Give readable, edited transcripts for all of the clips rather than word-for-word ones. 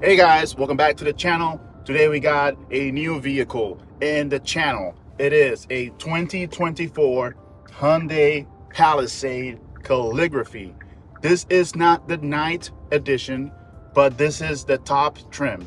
Hey guys, welcome back to the channel. Today we got a new vehicle in the channel. It is a 2024 Hyundai Palisade Calligraphy. This is not the night edition, but this is the top trim.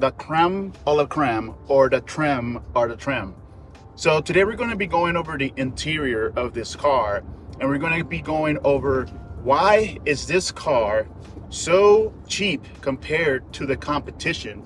The creme a la creme, or the trim or the trim. So today we're going to be going over the interior of this car, and we're going to be going over why is this car so cheap compared to the competition,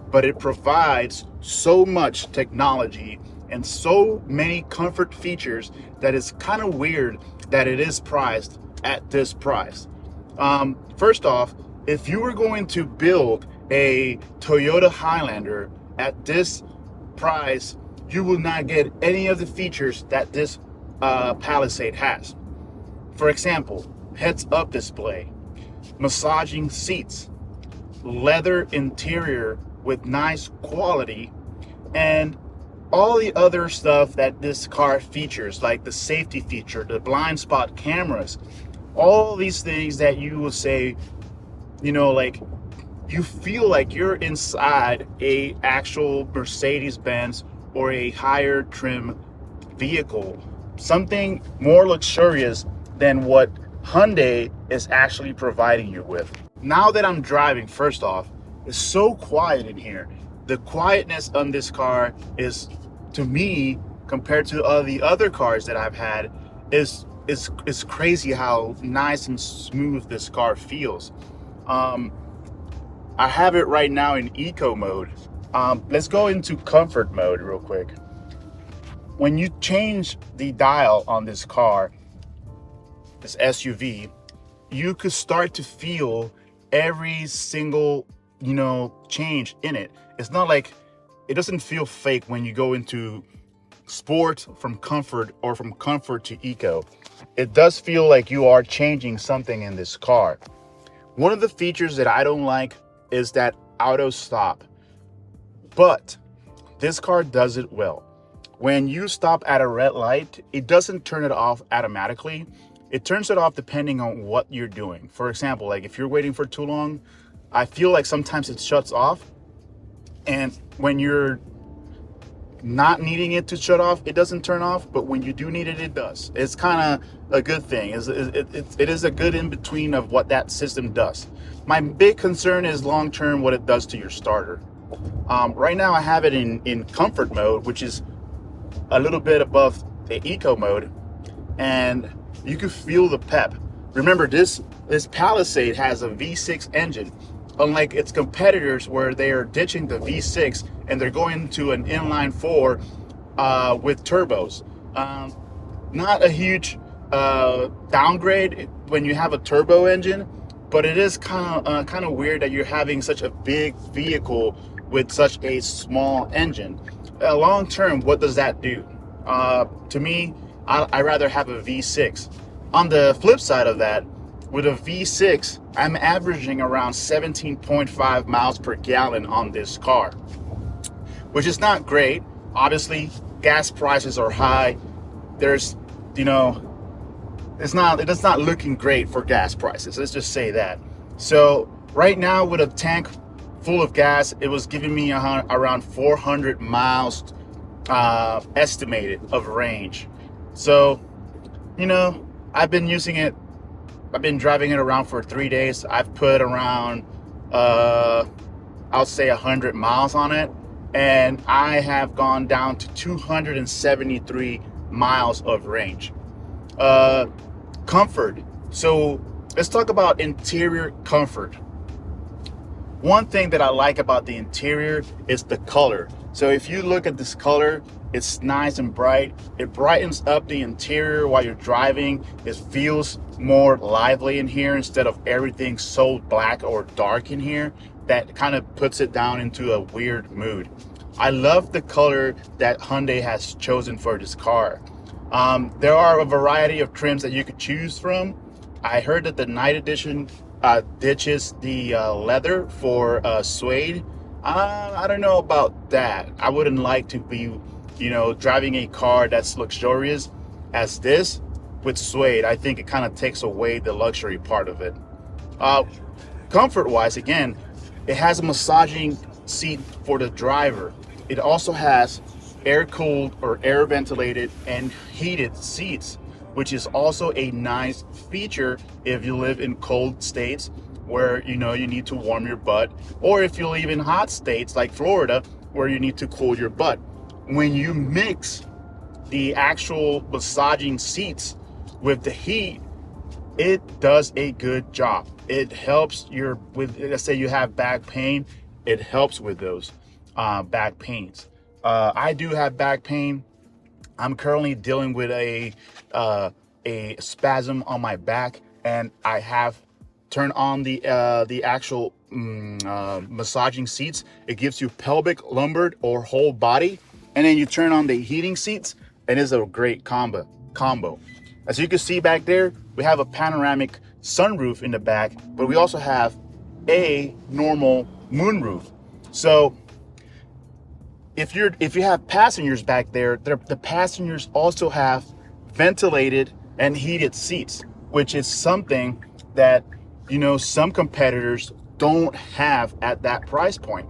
but it provides so much technology and so many comfort features that it's kind of weird that it is priced at this price. First off, if you were going to build a Toyota Highlander at this price, you will not get any of the features that this Palisade has. For example, heads-up display, massaging seats, leather interior with nice quality, and all the other stuff that this car features, like the safety feature, the blind spot cameras, all these things that you will say, like you feel like you're inside a actual Mercedes Benz or a higher trim vehicle, something more luxurious than what Hyundai is actually providing you with. Now that I'm driving, first off, it's so quiet in here. The quietness on this car is, to me, compared to the other cars that I've had, is crazy how nice and smooth this car feels. I have it right now in eco mode. Let's go into comfort mode real quick. When you change the dial on this car, this SUV, you could start to feel every single, change in it. It's not like, it doesn't feel fake when you go into sport from comfort or from comfort to eco. It does feel like you are changing something in this car. One of the features that I don't like is that auto stop, but this car does it well. When you stop at a red light, it doesn't turn it off automatically. It turns it off depending on what you're doing. For example, like if you're waiting for too long, I feel like sometimes it shuts off, and when you're not needing it to shut off, it doesn't turn off, but when you do need it, it does. It's kind of a good thing. It is a good in between of what that system does. My big concern is long term what it does to your starter. Right now I have it in comfort mode, which is a little bit above the eco mode, and you can feel the pep. Remember, this Palisade has a V6 engine, unlike its competitors where they are ditching the V6 and they're going to an inline 4 with turbos. Not a huge downgrade when you have a turbo engine, but it is kind of weird that you're having such a big vehicle with such a small engine. Long term, what does that do? To me, I'd rather have a V6. On the flip side of that, with a V6, I'm averaging around 17.5 miles per gallon on this car, which is not great. Obviously, gas prices are high. There's, it's not looking great for gas prices. Let's just say that. So right now, with a tank full of gas, it was giving me around 400 miles estimated of range. So, I've been using it. I've been driving it around for 3 days. I've put around, I'll say 100 miles on it, and I have gone down to 273 miles of range. Comfort. So let's talk about interior comfort. One thing that I like about the interior is the color. So if you look at this color, it's nice and bright. It brightens up the interior while you're driving. It feels more lively in here instead of everything so black or dark in here. That kind of puts it down into a weird mood. I love the color that Hyundai has chosen for this car. There are a variety of trims that you could choose from. I heard that the night edition ditches the leather for suede. I don't know about that. I wouldn't like to be driving a car that's luxurious as this with suede. I think it kind of takes away the luxury part of it. Comfort wise, again, It has a massaging seat for the driver. It also has air cooled or air ventilated and heated seats, which is also a nice feature if you live in cold states where you need to warm your butt, or if you live in hot states like Florida where you need to cool your butt. When you mix the actual massaging seats with the heat, it does a good job. It helps let's say you have back pain, it helps with those back pains. I do have back pain. I'm currently dealing with a spasm on my back, and I have turned on the actual massaging seats. It gives you pelvic, lumbar, or whole body, and then you turn on the heating seats, and it's a great combo. As you can see back there, we have a panoramic sunroof in the back, but we also have a normal moonroof. So if you have passengers back there, the passengers also have ventilated and heated seats, which is something that some competitors don't have at that price point.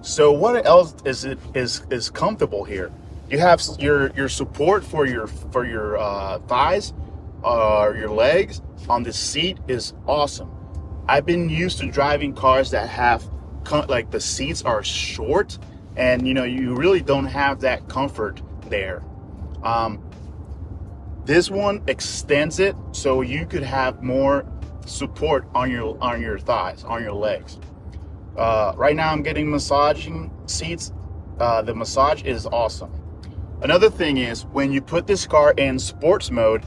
So what else is comfortable here? You have your support for your thighs, your legs on the seat is awesome. I've been used to driving cars that have like the seats are short, and you really don't have that comfort there. This one extends it so you could have more support on your thighs, on your legs. Right now I'm getting massaging seats. The massage is awesome. Another thing is, when you put this car in sports mode,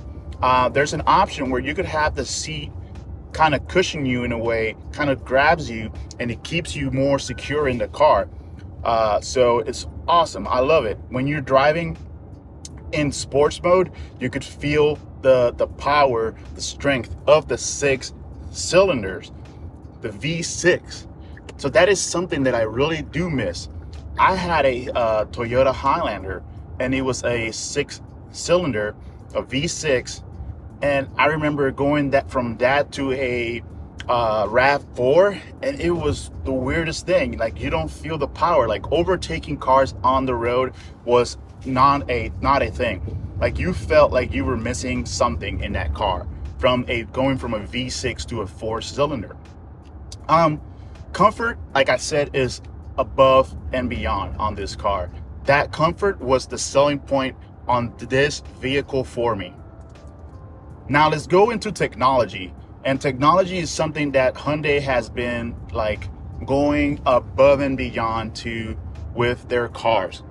there's an option where you could have the seat kind of cushion you in a way, kind of grabs you, and it keeps you more secure in the car. So it's awesome. I love it. When you're driving in sports mode, you could feel the power, the strength of the 6 cylinders, the V6. So that is something that I really do miss. I had a Toyota Highlander, and it was a 6-cylinder, a V6, and I remember going from that to a RAV4, and it was the weirdest thing. Like, you don't feel the power. Like, overtaking cars on the road was not a thing. Like, you felt like you were missing something in that car going from a V6 to a 4-cylinder. Comfort, like I said, is above and beyond on this car. That comfort was the selling point on this vehicle for me. Now let's go into technology. And technology is something that Hyundai has been like going above and beyond with their cars.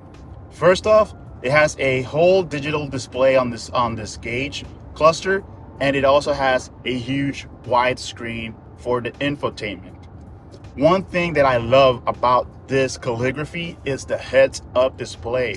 First off, it has a whole digital display on this gauge cluster, and it also has a huge wide screen for the infotainment. One thing that I love about this calligraphy is the heads-up display.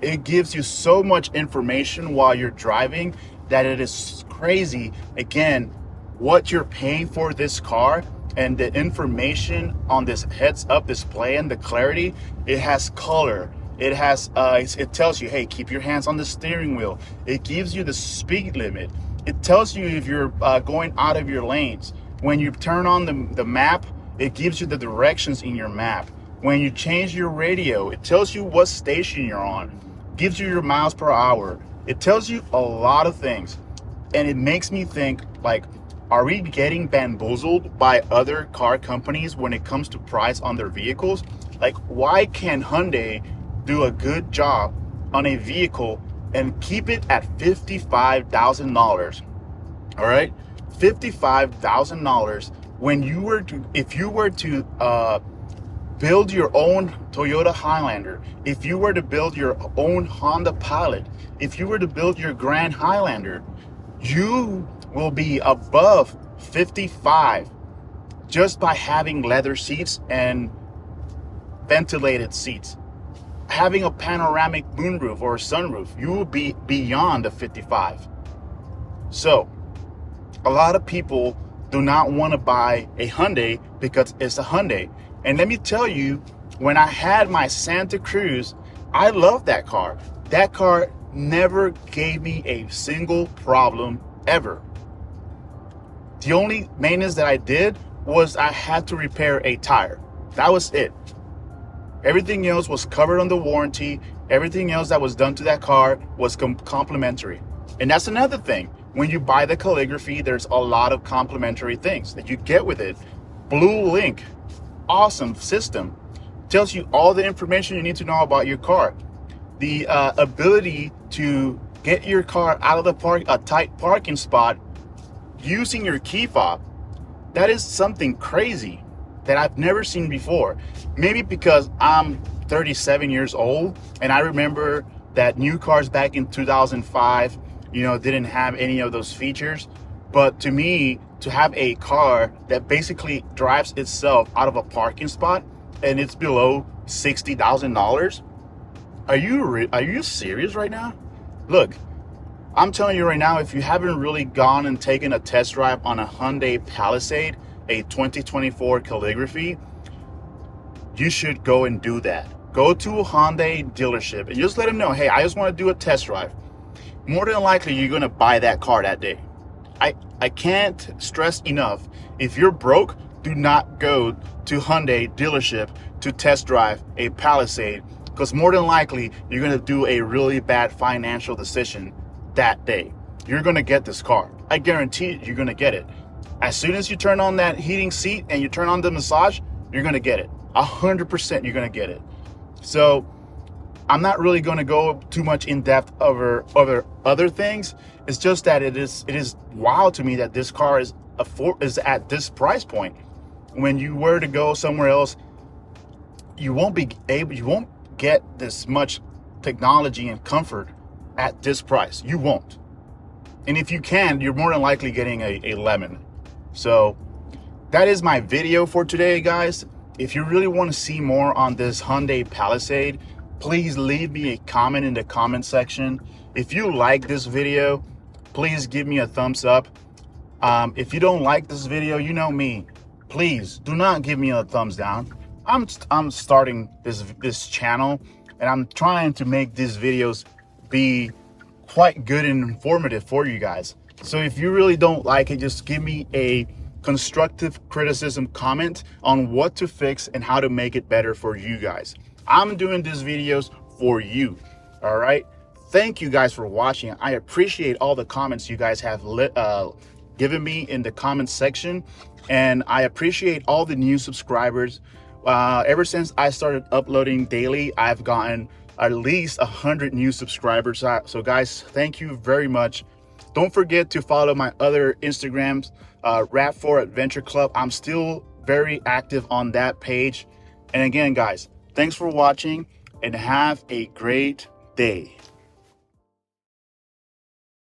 It gives you so much information while you're driving that it is crazy. Again, what you're paying for this car and the information on this heads-up display and the clarity. It has color. It has it tells you, hey, keep your hands on the steering wheel. It gives you the speed limit. It tells you if you're going out of your lanes. When you turn on the map, it gives you the directions in your map. When you change your radio, it tells you what station you're on, gives you your miles per hour. It tells you a lot of things. And it makes me think, like, are we getting bamboozled by other car companies when it comes to price on their vehicles? Like, why can't Hyundai do a good job on a vehicle and keep it at $55,000? All right, $55,000. If you were to build your own Toyota Highlander, if you were to build your own Honda Pilot, if you were to build your Grand Highlander, you will be above 55 just by having leather seats and ventilated seats. Having a panoramic moonroof or a sunroof, you will be beyond the 55. So a lot of people do not want to buy a Hyundai because it's a Hyundai. And let me tell you, when I had my Santa Cruz, I loved that car. That car never gave me a single problem ever. The only maintenance that I did was I had to repair a tire. That was it. Everything else was covered under warranty. Everything else that was done to that car was complimentary. And that's another thing. When you buy the calligraphy, there's a lot of complimentary things that you get with it. Blue Link, awesome system. Tells you all the information you need to know about your car. The ability to get your car out of a tight parking spot using your key fob. That is something crazy that I've never seen before. Maybe because I'm 37 years old and I remember that new cars back in 2005, didn't have any of those features. But to me, to have a car that basically drives itself out of a parking spot and it's below $60,000, are you serious right now? Look, I'm telling you right now, if you haven't really gone and taken a test drive on a Hyundai Palisade, a 2024 Calligraphy, you should go and do that. Go to a Hyundai dealership and just let them know, hey, I just want to do a test drive. More than likely, you're going to buy that car that day. I can't stress enough, if you're broke, do not go to Hyundai dealership to test drive a Palisade, because more than likely, you're going to do a really bad financial decision that day. You're going to get this car. I guarantee you're going to get it. As soon as you turn on that heating seat and you turn on the massage, you're going to get it. 100% you're going to get it. So I'm not really going to go too much in depth over other things. It's just that it is wild to me that this car is at this price point. When you were to go somewhere else, you won't get this much technology and comfort at this price. You won't. And if you can, you're more than likely getting a lemon. So that is my video for today, guys. If you really want to see more on this Hyundai Palisade, please leave me a comment in the comment section. If you like this video, please give me a thumbs up. If you don't like this video, you know me, please do not give me a thumbs down. I'm starting this channel and I'm trying to make these videos be quite good and informative for you guys. So if you really don't like it, just give me a constructive criticism comment on what to fix and how to make it better for you guys. I'm doing these videos for you. All right. Thank you guys for watching. I appreciate all the comments you guys have given me in the comment section. And I appreciate all the new subscribers. Ever since I started uploading daily, I've gotten at least 100 new subscribers. So guys, thank you very much. Don't forget to follow my other Instagrams, RAV4 Adventure Club. I'm still very active on that page. And again, guys, thanks for watching and have a great day.